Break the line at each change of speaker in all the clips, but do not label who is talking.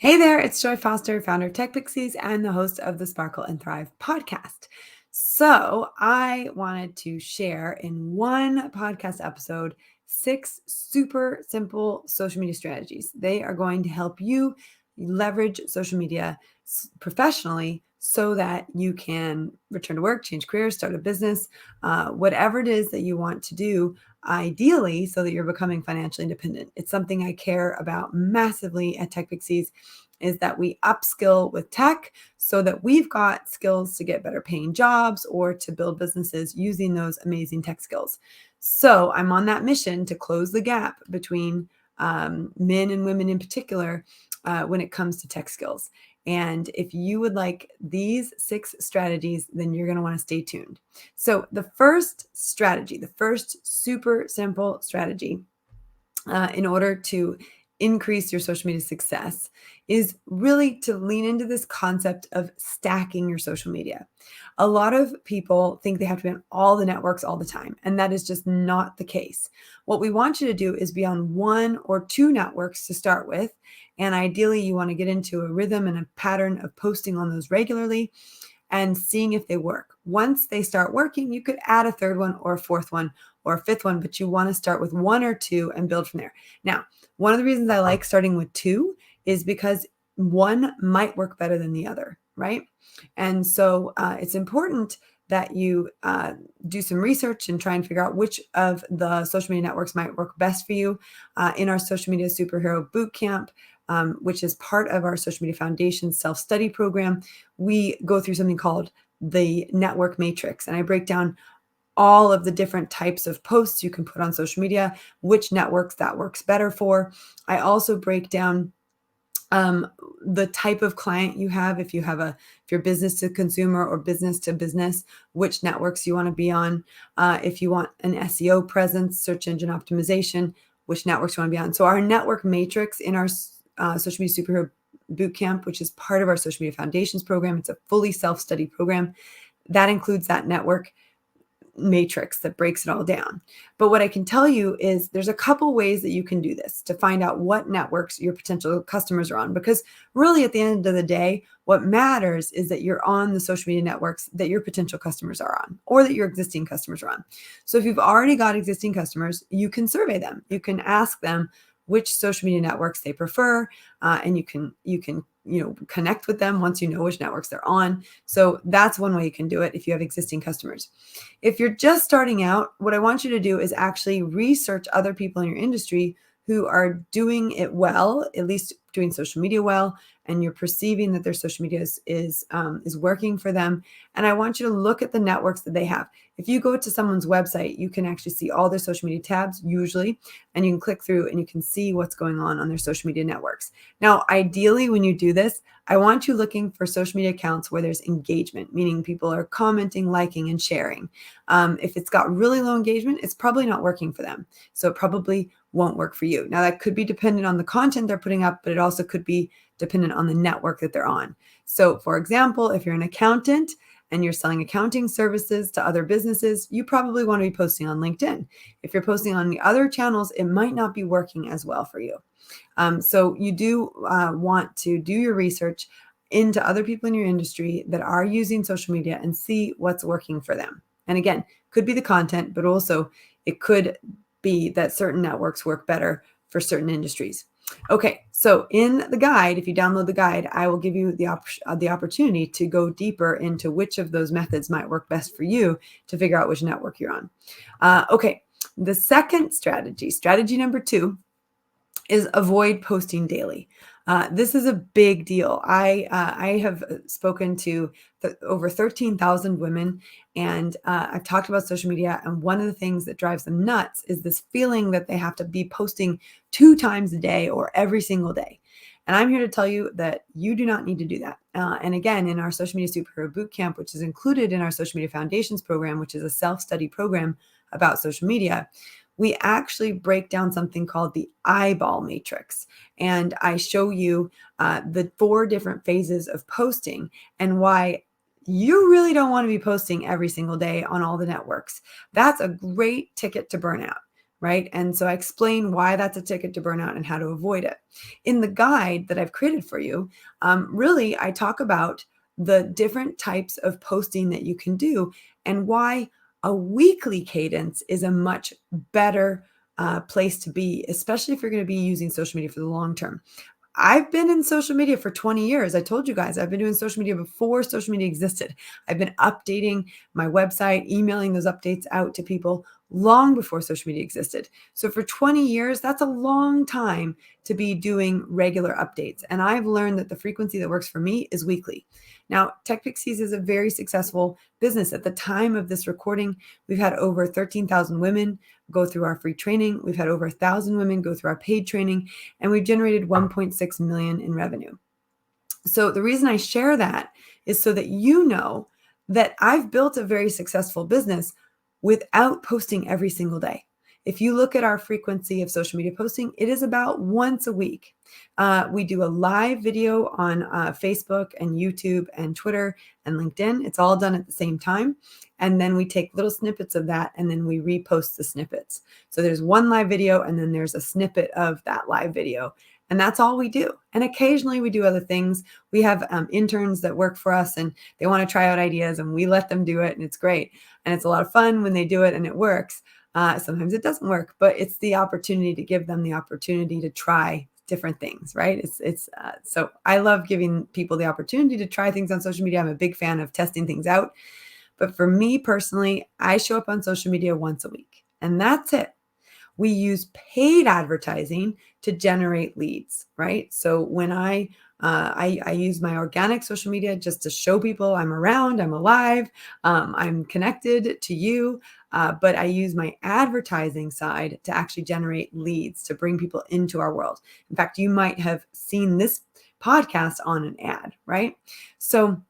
Hey there, it's Joy Foster, founder of TechPixies and the host of the Sparkle and Thrive podcast. So, I wanted to share in one podcast episode 6 super simple social media strategies. They are going to help you leverage social media professionally so that you can return to work, change careers, start a business, whatever it is that you want to do, ideally, so that you're becoming financially independent. It's something I care about massively at TechPixies is that we upskill with tech so that we've got skills to get better paying jobs or to build businesses using those amazing tech skills. So I'm on that mission to close the gap between men and women in particular when it comes to tech skills. And if you would like these 6 strategies, then you're going to want to stay tuned. So the first strategy, the first super simple strategy in order to increase your social media success is really to lean into this concept of stacking your social media. A lot of people think they have to be on all the networks all the time, and that is just not the case. What we want you to do is be on 1 or 2 networks to start with, and ideally you want to get into a rhythm and a pattern of posting on those regularly and seeing if they work. Once they start working, you could add a 3rd one or a 4th one or a 5th one, but you want to start with 1 or 2 and build from there. Now, one of the reasons I like starting with 2 is because one might work better than the other, right? And so it's important that you do some research and try and figure out which of the social media networks might work best for you. In our Social Media Superhero Bootcamp, which is part of our Social Media Foundation self-study program, we go through something called the network matrix. And I break down all of the different types of posts you can put on social media, which networks that works better for. I also break down the type of client you have. If you're business to consumer or business to business, which networks you want to be on. If you want an SEO presence, search engine optimization, which networks you want to be on. So our network matrix in our Social Media Superhero Bootcamp, which is part of our Social Media Foundations program. It's a fully self-study program that includes that network matrix that breaks it all down. But what I can tell you is there's a couple ways that you can do this to find out what networks your potential customers are on, because really at the end of the day, what matters is that you're on the social media networks that your potential customers are on or that your existing customers are on. So if you've already got existing customers, you can survey them. You can ask them which social media networks they prefer, and you can connect with them once you know which networks they're on. So that's one way you can do it if you have existing customers. If you're just starting out, what I want you to do is actually research other people in your industry who are doing it well, at least doing social media well, and you're perceiving that their social media is working for them. And I want you to look at the networks that they have. If you go to someone's website, you can actually see all their social media tabs usually, and you can click through and you can see what's going on their social media networks. Now, ideally, when you do this, I want you looking for social media accounts where there's engagement, meaning people are commenting, liking, and sharing. If it's got really low engagement, it's probably not working for them. So it probably won't work for you. Now, that could be dependent on the content they're putting up, but it also could be dependent on the network that they're on. So, for example, if you're an accountant and you're selling accounting services to other businesses, you probably want to be posting on LinkedIn. If you're posting on the other channels, it might not be working as well for you. So you do want to do your research into other people in your industry that are using social media and see what's working for them. And again, could be the content, but also it could be that certain networks work better for certain industries. Okay, so in the guide, if you download the guide, I will give you the opportunity to go deeper into which of those methods might work best for you to figure out which network you're on. Okay, the second strategy number 2, is avoid posting daily. This is a big deal. I have spoken to over 13,000 women, and I've talked about social media. And one of the things that drives them nuts is this feeling that they have to be posting 2 times a day or every single day. And I'm here to tell you that you do not need to do that. And again, in our Social Media Superhero Bootcamp, which is included in our Social Media Foundations program, which is a self-study program about social media, we actually break down something called the eyeball matrix. And I show you the 4 different phases of posting and why you really don't want to be posting every single day on all the networks. That's a great ticket to burnout. right? And so I explain why that's a ticket to burnout and how to avoid it. In the guide that I've created for you, really, I talk about the different types of posting that you can do and why a weekly cadence is a much better place to be, especially if you're going to be using social media for the long term. I've been in social media for 20 years. I told you guys I've been doing social media before social media existed. I've been updating my website, emailing those updates out to people long before social media existed. So for 20 years, that's a long time to be doing regular updates. And I've learned that the frequency that works for me is weekly. Now, TechPixies is a very successful business. At the time of this recording, we've had over 13,000 women go through our free training. We've had over 1,000 women go through our paid training, and we've generated 1.6 million in revenue. So the reason I share that is so that you know that I've built a very successful business without posting every single day. If you look at our frequency of social media posting, it is about once a week. We do a live video on Facebook and YouTube and Twitter and LinkedIn. It's all done at the same time. And then we take little snippets of that and then we repost the snippets. So there's one live video and then there's a snippet of that live video. And that's all we do. And occasionally we do other things. We have interns that work for us and they want to try out ideas and we let them do it and it's great. And it's a lot of fun when they do it and it works. Sometimes it doesn't work, but it's the opportunity to give them the opportunity to try different things, right? So I love giving people the opportunity to try things on social media. I'm a big fan of testing things out. But for me personally, I show up on social media once a week and that's it. We use paid advertising to generate leads, right? So when I use my organic social media just to show people I'm around, I'm alive, I'm connected to you, but I use my advertising side to actually generate leads to bring people into our world. In fact, you might have seen this podcast on an ad, right? So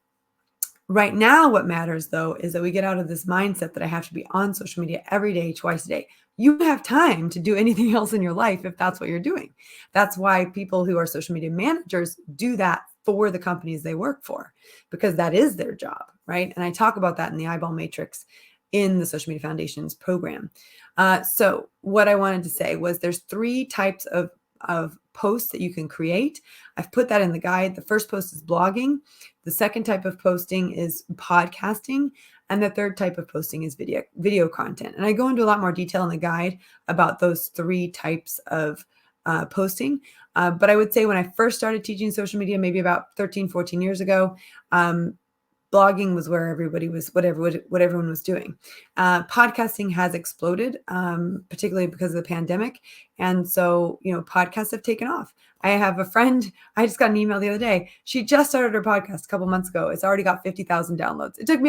right now, what matters though is that we get out of this mindset that I have to be on social media every day, twice a day. You have time to do anything else in your life if that's what you're doing. That's why people who are social media managers do that for the companies they work for, because that is their job, right? And I talk about that in the eyeball matrix in the Social Media Foundations program. So what I wanted to say was there's 3 types of posts that you can create. I've put that in the guide. The first post is blogging. The second type of posting is podcasting. And the third type of posting is video content. And I go into a lot more detail in the guide about those 3 types of posting. But I would say when I first started teaching social media, maybe about 13, 14 years ago, blogging was where everybody was, what everyone was doing. Podcasting has exploded, particularly because of the pandemic. And so, podcasts have taken off. I have a friend, I just got an email the other day. She just started her podcast a couple months ago. It's already got 50,000 downloads. It took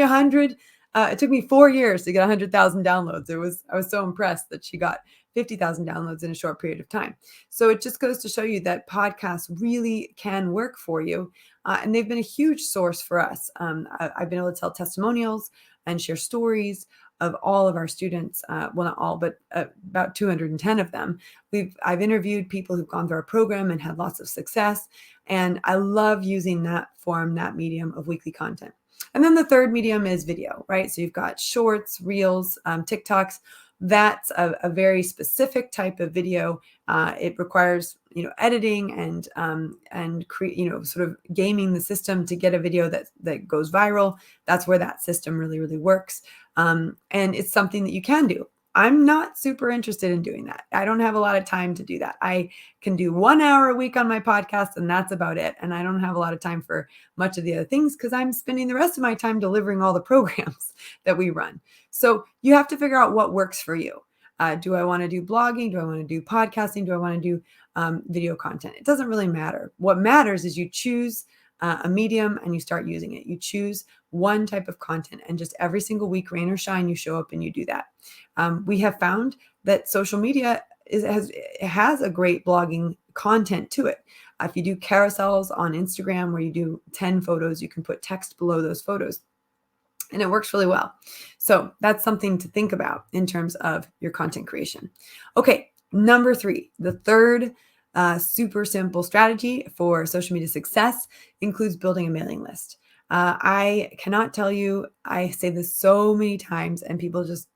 me 4 years to get 100,000 downloads. I was so impressed that she got 50,000 downloads in a short period of time. So it just goes to show you that podcasts really can work for you. And they've been a huge source for us. I've been able to tell testimonials and share stories of all of our students. Well, not all, but about 210 of them. I've interviewed people who've gone through our program and had lots of success. And I love using that medium of weekly content. And then the third medium is video, right? So you've got shorts, reels, TikToks. That's a very specific type of video. It requires, editing and sort of gaming the system to get a video that goes viral. That's where that system really, really works. And it's something that you can do. I'm not super interested in doing that. I don't have a lot of time to do that. I can do 1 hour a week on my podcast and that's about it. And I don't have a lot of time for much of the other things because I'm spending the rest of my time delivering all the programs that we run. So you have to figure out what works for you. Do I want to do blogging? Do I want to do podcasting? Do I want to do video content? It doesn't really matter. What matters is you choose a medium and you start using it. You choose one type of content and just every single week, rain or shine, you show up and you do that. We have found that social media has a great blogging content to it. If you do carousels on Instagram where you do 10 photos, you can put text below those photos. And it works really well. So that's something to think about in terms of your content creation. Okay, number 3, the third super simple strategy for social media success includes building a mailing list. I cannot tell you, I say this so many times and people just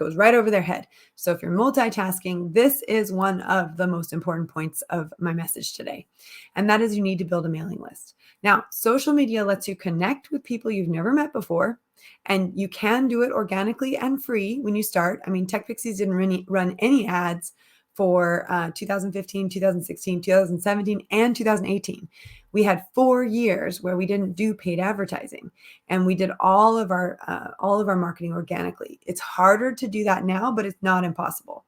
goes right over their head. So if you're multitasking, this is one of the most important points of my message today. And that is you need to build a mailing list. Now, social media lets you connect with people you've never met before, and you can do it organically and free when you start. I mean, TechPixies didn't really run any ads for 2015, 2016, 2017, and 2018. We had 4 years where we didn't do paid advertising, and we did all of our marketing organically. It's harder to do that now, but it's not impossible.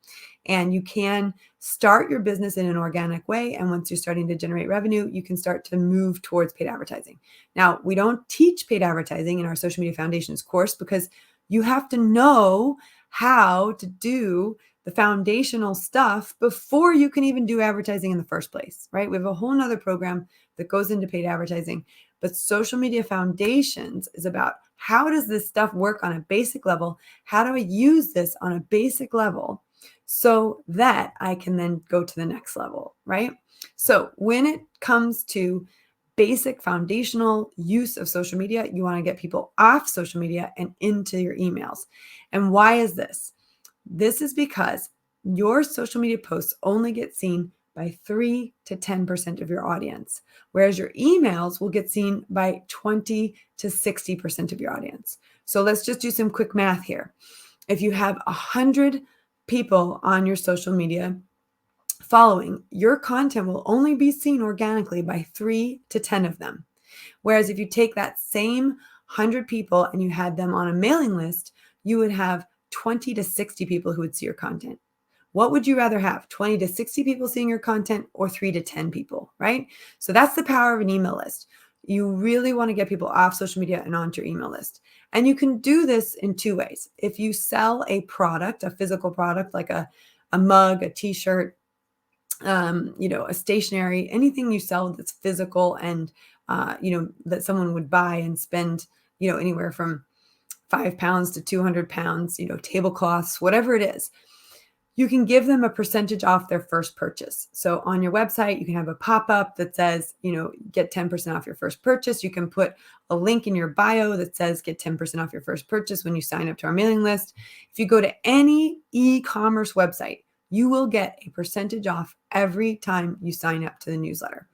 And you can start your business in an organic way. And once you're starting to generate revenue, you can start to move towards paid advertising. Now, we don't teach paid advertising in our Social Media Foundations course because you have to know how to do the foundational stuff before you can even do advertising in the first place, right? We have a whole nother program that goes into paid advertising, but Social Media Foundations is about how does this stuff work on a basic level? How do I use this on a basic level so that I can then go to the next level, right? So when it comes to basic foundational use of social media, you want to get people off social media and into your emails. And why is this? This is because your social media posts only get seen by 3 to 10% of your audience, whereas your emails will get seen by 20 to 60% of your audience. So let's just do some quick math here. If you have 100 people on your social media following, your content will only be seen organically by 3 to 10 of them. Whereas if you take that same 100 people and you had them on a mailing list, you would have 20 to 60 people who would see your content. What would you rather have? 20 to 60 people seeing your content or 3 to 10 people, right? So that's the power of an email list. You really want to get people off social media and onto your email list. And you can do this in 2 ways. If you sell a product, a physical product like a mug, a t-shirt, a stationery, anything you sell that's physical and, that someone would buy and spend, anywhere from 5 pounds to 200 pounds, tablecloths, whatever it is, you can give them a percentage off their first purchase. So on your website, you can have a pop-up that says, get 10% off your first purchase. You can put a link in your bio that says get 10% off your first purchase when you sign up to our mailing list. If you go to any e-commerce website, you will get a percentage off every time you sign up to the newsletter.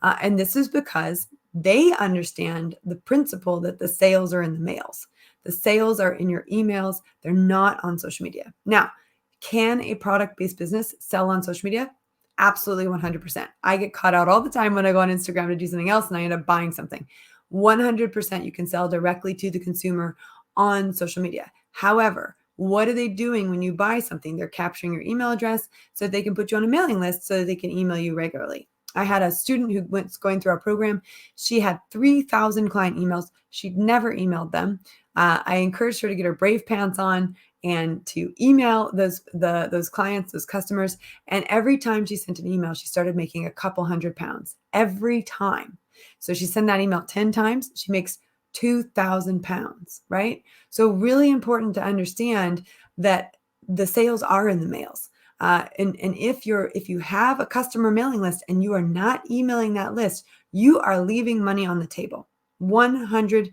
And this is because they understand the principle that the sales are in the mails. The sales are in your emails. They're not on social media. Now, can a product-based business sell on social media? Absolutely 100%. I get caught out all the time when I go on Instagram to do something else and I end up buying something. 100% you can sell directly to the consumer on social media. However, what are they doing when you buy something? They're capturing your email address so that they can put you on a mailing list so that they can email you regularly. I had a student who was going through our program. She had 3,000 client emails. She'd never emailed them. I encouraged her to get her brave pants on and to email those clients, those customers. And every time she sent an email, she started making a couple £100 every time. So she sent that email 10 times. She makes £2,000, right? So really important to understand that the sales are in the mails. And if you have a customer mailing list and you are not emailing that list, you are leaving money on the table, 100%.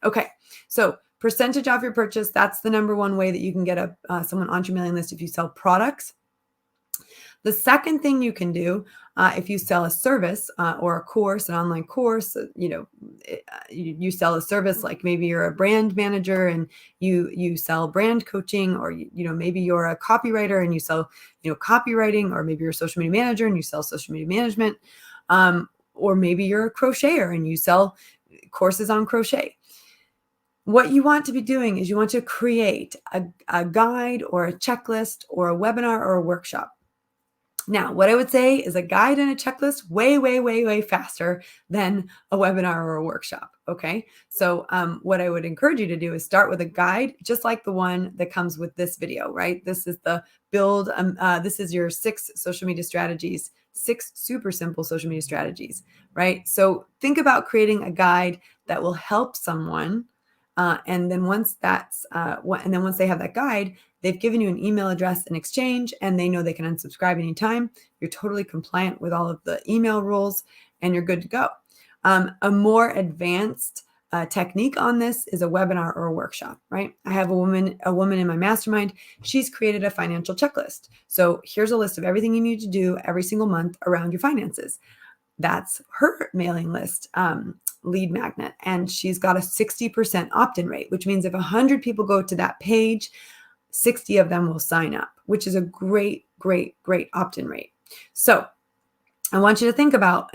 Okay, so percentage off your purchase, that's the number one way that you can get someone onto your mailing list if you sell products. The second thing you can do, if you sell a service or a course, an online course, you sell a service, like maybe you're a brand manager and you sell brand coaching, or maybe you're a copywriter and you sell copywriting, or maybe you're a social media manager and you sell social media management, or maybe you're a crocheter and you sell courses on crochet. What you want to be doing is you want to create a guide or a checklist or a webinar or a workshop. Now, what I would say is a guide and a checklist way, way, way, way faster than a webinar or a workshop. Okay. So what I would encourage you to do is start with a guide, just like the one that comes with this video, right? This is the build. This is your 6 social media strategies, 6 super simple social media strategies, right? So think about creating a guide that will help someone. And then once they have that guide, they've given you an email address in exchange, and they know they can unsubscribe anytime. You're totally compliant with all of the email rules, and you're good to go. A more advanced technique on this is a webinar or a workshop, right? I have a woman in my mastermind. She's created a financial checklist. So here's a list of everything you need to do every single month around your finances. That's her mailing list lead magnet. And she's got a 60% opt-in rate, which means if 100 people go to that page, 60 of them will sign up, which is a great, great, great opt-in rate. So I want you to think about,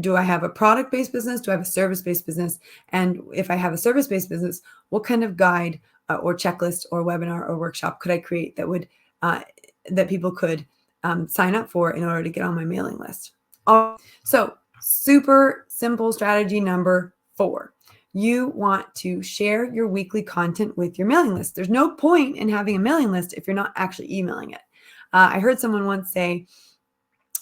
do I have a product-based business? Do I have a service-based business? And if I have a service-based business, what kind of guide or checklist or webinar or workshop could I create that would that people could sign up for in order to get on my mailing list? So super simple strategy number 4. You want to share your weekly content with your mailing list. There's no point in having a mailing list if you're not actually emailing it. I heard someone once say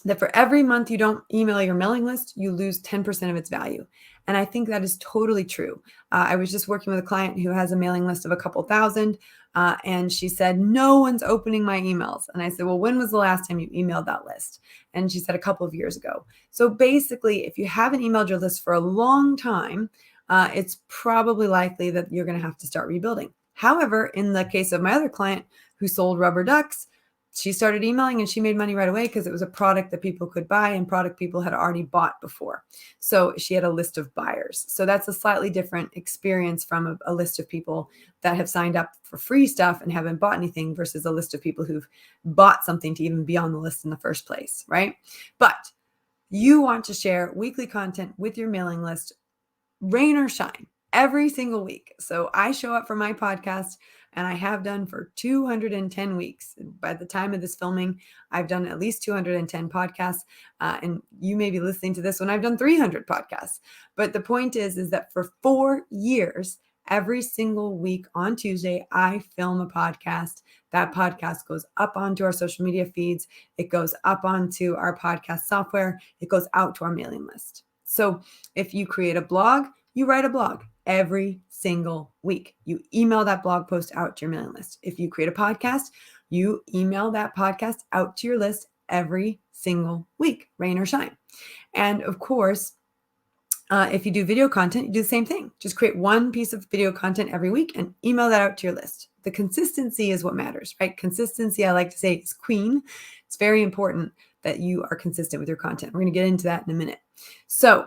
that for every month you don't email your mailing list, you lose 10% of its value. And I think that is totally true. I was just working with a client who has a mailing list of a couple thousand, and she said, no one's opening my emails. And I said, well, when was the last time you emailed that list? And she said a couple of years ago. So basically, if you haven't emailed your list for a long time, it's probably likely that you're going to have to start rebuilding. However, in the case of my other client who sold rubber ducks, she started emailing and she made money right away because it was a product that people could buy and product people had already bought before. So she had a list of buyers. So that's a slightly different experience from a list of people that have signed up for free stuff and haven't bought anything versus a list of people who've bought something to even be on the list in the first place, right? But you want to share weekly content with your mailing list, rain or shine, every single week. So I show up for my podcast, and I have done for 210 weeks. By the time of this filming, I've done at least 210 podcasts. And you may be listening to this when I've done 300 podcasts. But the point is that for 4 years, every single week on Tuesday, I film a podcast. That podcast goes up onto our social media feeds. It goes up onto our podcast software. It goes out to our mailing list. So if you create a blog, you write a blog every single week. You email that blog post out to your mailing list. If you create a podcast, you email that podcast out to your list every single week, rain or shine. And of course, if you do video content, you do the same thing. Just create one piece of video content every week and email that out to your list. The consistency is what matters, right? Consistency, I like to say, is queen. It's very important that you are consistent with your content. We're going to get into that in a minute. So,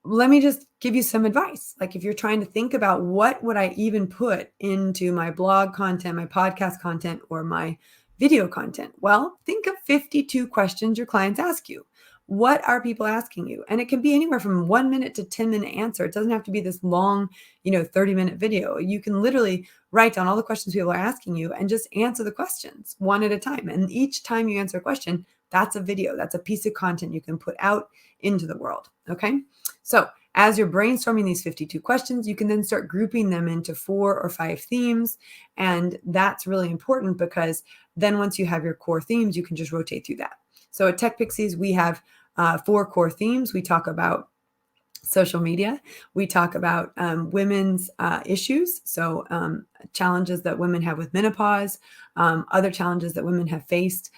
let me just give you some advice. Like if you're trying to think about what would I even put into my blog content, my podcast content, or my video content? Well, think of 52 questions your clients ask you. What are people asking you? And it can be anywhere from 1 minute to 10-minute answer. It doesn't have to be this long, 30-minute video. You can literally write down all the questions people are asking you and just answer the questions one at a time. And each time you answer a question, that's a video. That's a piece of content you can put out into the world. Okay. So as you're brainstorming these 52 questions, you can then start grouping them into 4 or 5 themes. And that's really important because then once you have your core themes, you can just rotate through that. So at TechPixies, we have 4 core themes. We talk about social media. We talk about women's issues. So challenges that women have with menopause, other challenges that women have faced,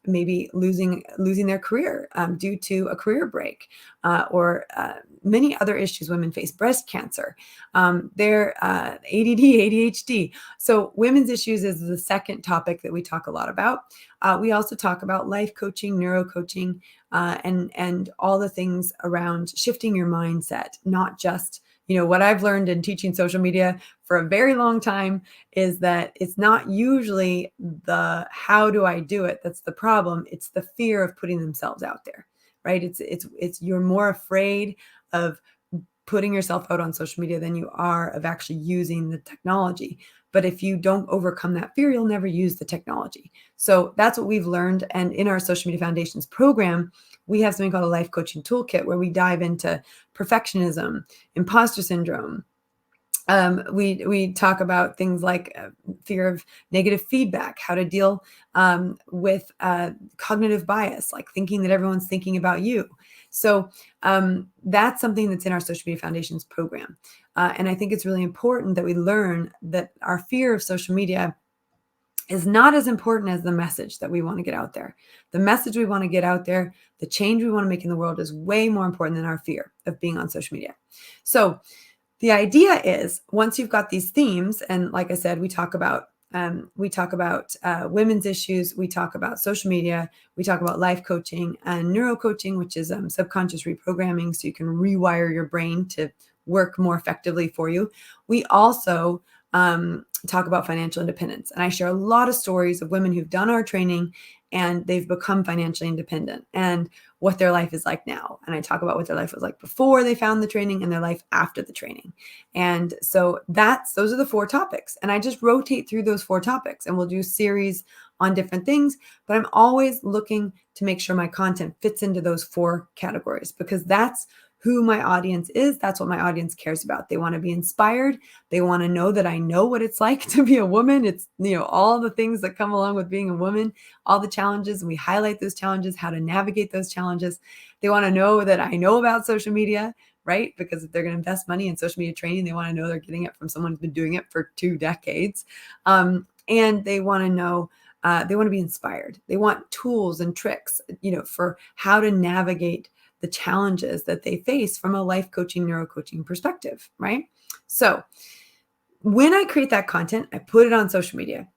maybe losing their career due to a career break, or many other issues women face, breast cancer, their ADD, ADHD. So women's issues is the second topic that we talk a lot about. We also talk about life coaching, neuro coaching, and all the things around shifting your mindset, not just, what I've learned in teaching social media for a very long time is that it's not usually the how do I do it that's the problem. It's the fear of putting themselves out there, right? It's you're more afraid of putting yourself out on social media than you are of actually using the technology. But if you don't overcome that fear, you'll never use the technology. So that's what we've learned. And in our Social Media Foundations program, we have something called a life coaching toolkit where we dive into perfectionism, imposter syndrome. We talk about things like fear of negative feedback, how to deal with cognitive bias, like thinking that everyone's thinking about you. So that's something that's in our Social Media Foundations program. And I think it's really important that we learn that our fear of social media is not as important as the message that we want to get out there. The message we want to get out there, the change we want to make in the world is way more important than our fear of being on social media. So the idea is, once you've got these themes, and like I said, we talk about women's issues, we talk about social media, we talk about life coaching and neuro coaching, which is subconscious reprogramming, so you can rewire your brain to work more effectively for you. We also talk about financial independence, and I share a lot of stories of women who've done our training and they've become financially independent and what their life is like now. And I talk about what their life was like before they found the training and their life after the training. And so those are the 4 topics. And I just rotate through those 4 topics, and we'll do series on different things, but I'm always looking to make sure my content fits into those 4 categories, because that's who my audience is. That's what my audience cares about. They want to be inspired. They want to know that I know what it's like to be a woman. It's, all the things that come along with being a woman, all the challenges, and we highlight those challenges, how to navigate those challenges. They want to know that I know about social media, right? Because if they're going to invest money in social media training, they want to know they're getting it from someone who's been doing it for 2 decades. And they want to know, they want to be inspired. They want tools and tricks, for how to navigate the challenges that they face from a life coaching, neuro coaching perspective, right? So when I create that content, I put it on social media.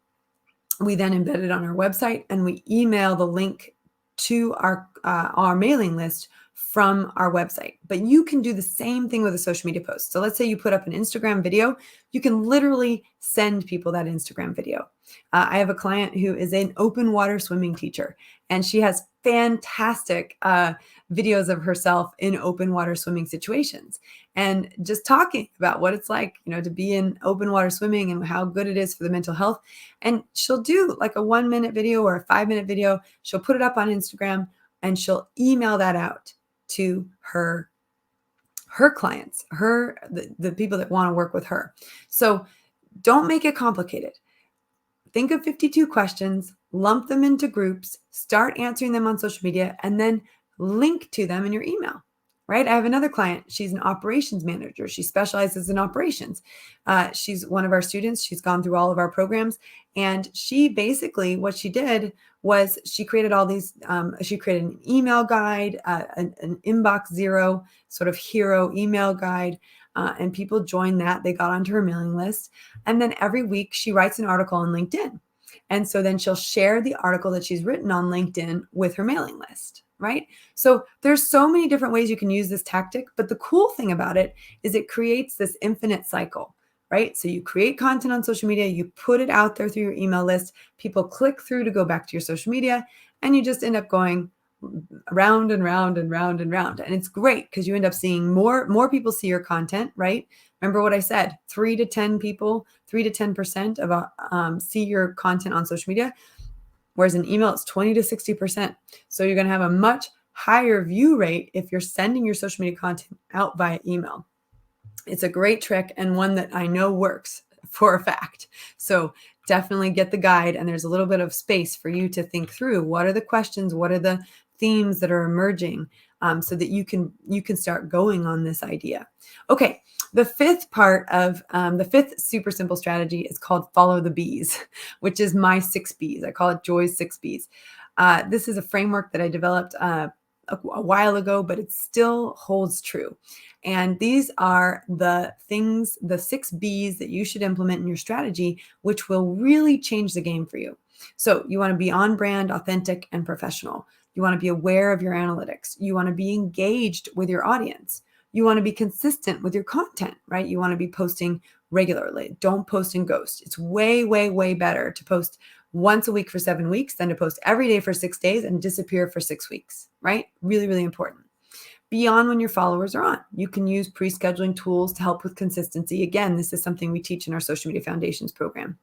We then embed it on our website, and we email the link to our mailing list from our website. But you can do the same thing with a social media post. So let's say you put up an Instagram video, you can literally send people that Instagram video. I have a client who is an open water swimming teacher, and she has fantastic videos of herself in open water swimming situations, and just talking about what it's like, to be in open water swimming and how good it is for the mental health. And she'll do like a 1-minute video or a 5-minute video. She'll put it up on Instagram, and she'll email that out to her clients, the people that want to work with her. So don't make it complicated. Think of 52 questions, lump them into groups, start answering them on social media, and then link to them in your email, right? I have another client. She's an operations manager. She specializes in operations. She's one of our students. She's gone through all of our programs. And she basically, what she did was she created all these, she created an email guide, an inbox zero sort of hero email guide. And people joined that. They got onto her mailing list. And then every week she writes an article on LinkedIn. And so then she'll share the article that she's written on LinkedIn with her mailing list, right? So there's so many different ways you can use this tactic. But the cool thing about it is it creates this infinite cycle, right? So you create content on social media, you put it out there through your email list, people click through to go back to your social media, and you just end up going round and round and round and round. And it's great because you end up seeing more people see your content, right? Remember what I said, 3 to 10% of see your content on social media, whereas in email, it's 20 to 60%. So you're going to have a much higher view rate if you're sending your social media content out via email. It's a great trick, and one that I know works for a fact. So definitely get the guide, and there's a little bit of space for you to think through what are the questions, what are the themes that are emerging, so that you can start going on this idea. Okay, the 5th part of the 5th super simple strategy is called follow the bees, which is my 6 Bs. I call it Joy's 6 Bs. This is a framework that I developed a while ago, but it still holds true. And these are the things, the 6 Bs that you should implement in your strategy, which will really change the game for you. So you want to be on brand, authentic, and professional. You want to be aware of your analytics. You want to be engaged with your audience. You want to be consistent with your content, right? You want to be posting regularly. Don't post and ghost. It's way, way, way better to post once a week for 7 weeks than to post every day for 6 days and disappear for 6 weeks, right? Really, really important. Beyond when your followers are on, you can use pre-scheduling tools to help with consistency. Again, this is something we teach in our Social Media Foundations program.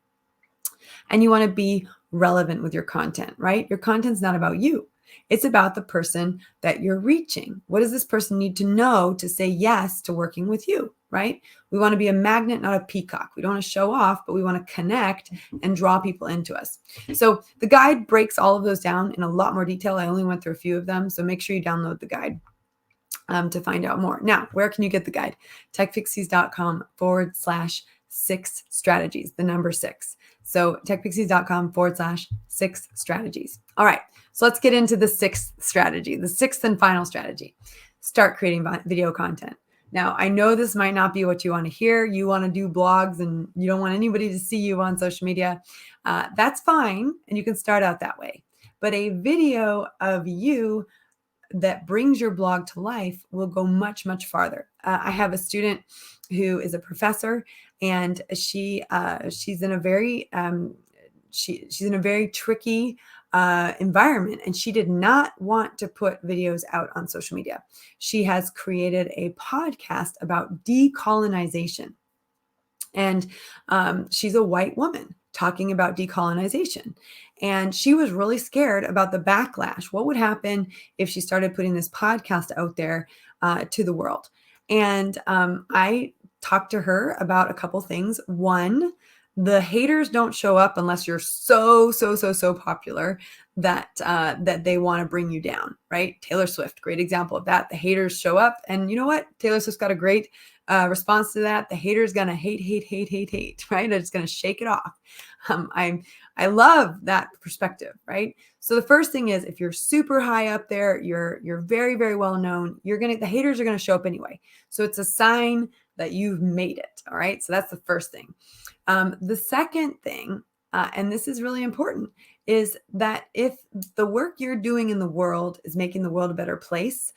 And you want to be relevant with your content, right? Your content's not about you. It's about the person that you're reaching. What does this person need to know to say yes to working with you, right? We want to be a magnet, not a peacock. We don't want to show off, but we want to connect and draw people into us. So the guide breaks all of those down in a lot more detail. I only went through a few of them, so make sure you download the guide to find out more. Now, where can you get the guide? TechPixies.com/6 6 strategies, the number 6. So techpixies.com/6 strategies. All right, so let's get into the 6th strategy, the 6th and final strategy. Start creating video content. Now, I know this might not be what you want to hear. You want to do blogs and you don't want anybody to see you on social media. That's fine, and you can start out that way. But a video of you that brings your blog to life will go much, much farther. I have a student who is a professor, and she's in a very she's in a very tricky environment, and she did not want to put videos out on social media. She has created a podcast about decolonization, and she's a white woman talking about decolonization. And she was really scared about the backlash. What would happen if she started putting this podcast out there to the world? And I talked to her about a couple things. One, the haters don't show up unless you're so popular that that they want to bring you down, right? Taylor Swift, great example of that. The haters show up, and you know what? Taylor Swift's got a great response to that. The hater's gonna hate, right? It's gonna shake it off. I love that perspective, right? So the first thing is, if you're super high up there, you're very, very well known, the haters are gonna show up anyway. So it's a sign that you've made it. All right. So that's the first thing. The second thing, and this is really important, is that if the work you're doing in the world is making the world a better place,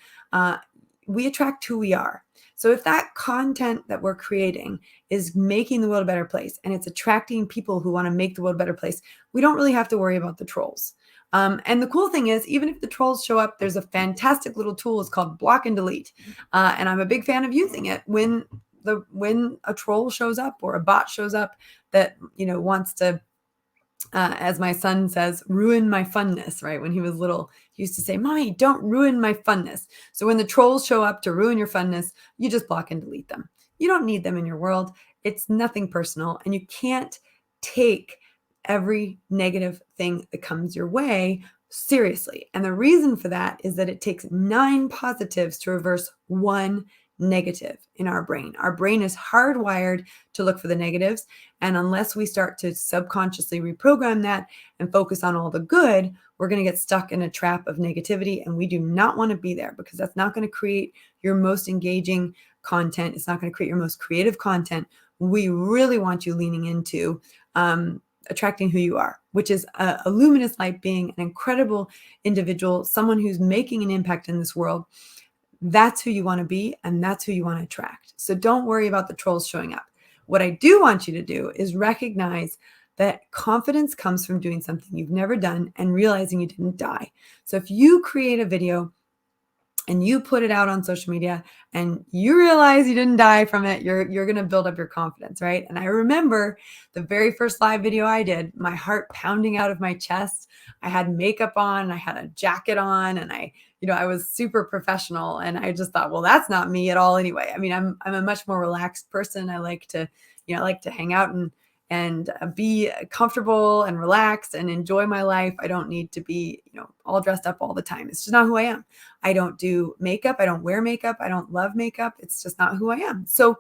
we attract who we are. So if that content that we're creating is making the world a better place and it's attracting people who want to make the world a better place, we don't really have to worry about the trolls. And the cool thing is, even if the trolls show up, there's a fantastic little tool. It's called block and delete. And I'm a big fan of using it when a troll shows up or a bot shows up that, wants to, as my son says, ruin my funness, right? When he was little, he used to say, "Mommy, don't ruin my funness." So when the trolls show up to ruin your funness, you just block and delete them. You don't need them in your world. It's nothing personal, and you can't take every negative thing that comes your way seriously. And the reason for that is that it takes 9 positives to reverse 1 negative in our brain. Our brain is hardwired to look for the negatives. And unless we start to subconsciously reprogram that and focus on all the good, we're going to get stuck in a trap of negativity. And we do not want to be there, because that's not going to create your most engaging content. It's not going to create your most creative content. We really want you leaning into attracting who you are, which is a luminous light being, an incredible individual, someone who's making an impact in this world. That's who you want to be, and that's who you want to attract. So don't worry about the trolls showing up. What I do want you to do is recognize that confidence comes from doing something you've never done and realizing you didn't die. So if you create a video and you put it out on social media and you realize you didn't die from it, you're going to build up your confidence, right? And I remember the very first live video I did, my heart pounding out of my chest. I had makeup on, I had a jacket on, and I was super professional, and I just thought, well, that's not me at all anyway. I mean, I'm a much more relaxed person. I like to hang out and be comfortable and relaxed and enjoy my life. I don't need to be, all dressed up all the time. It's just not who I am. I don't do makeup. I don't wear makeup. I don't love makeup. It's just not who I am. So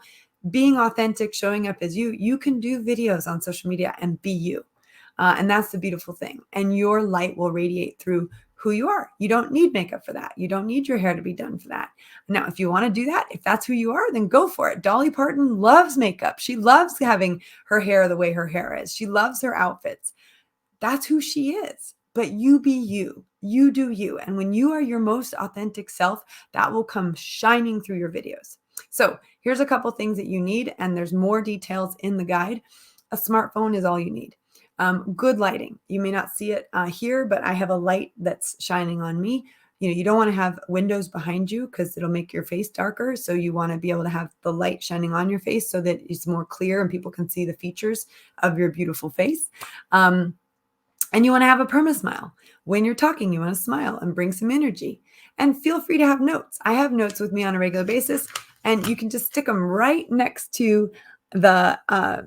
being authentic, showing up as you can do videos on social media and be you. And that's the beautiful thing. And your light will radiate through who you are. You don't need makeup for that. You don't need your hair to be done for that. Now, if you want to do that, if that's who you are, then go for it. Dolly Parton loves makeup. She loves having her hair the way her hair is. She loves her outfits. That's who she is. But you be you. You do you. And when you are your most authentic self, that will come shining through your videos. So here's a couple things that you need, and there's more details in the guide. A smartphone is all you need. Good lighting. You may not see it here, but I have a light that's shining on me. You don't want to have windows behind you because it'll make your face darker. So you want to be able to have the light shining on your face so that it's more clear and people can see the features of your beautiful face. And you want to have a perma-smile. When you're talking, you want to smile and bring some energy. And feel free to have notes. I have notes with me on a regular basis, and you can just stick them right next to the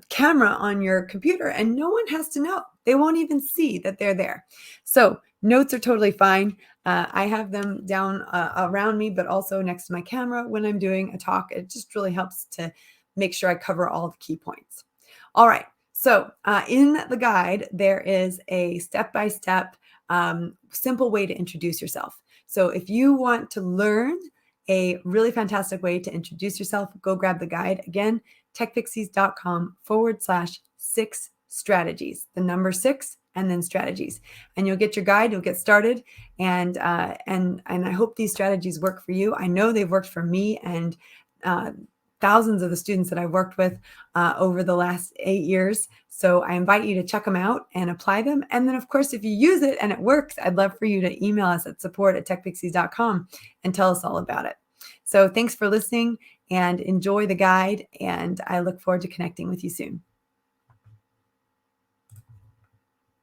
camera on your computer, and no one has to know. They won't even see that they're there. So notes are totally fine. I have them down around me, but also next to my camera when I'm doing a talk. It just really helps to make sure I cover all the key points. All right. So in the guide, there is a step-by-step simple way to introduce yourself. So if you want to learn a really fantastic way to introduce yourself, go grab the guide. Again, techpixies.com/6 strategies, the number 6 and then strategies. And you'll get your guide, you'll get started. And I hope these strategies work for you. I know they've worked for me and uh, thousands of the students that I've worked with over the last 8 years. So I invite you to check them out and apply them. And then, of course, if you use it and it works, I'd love for you to email us at support@techpixies.com and tell us all about it. So thanks for listening and enjoy the guide. And I look forward to connecting with you soon.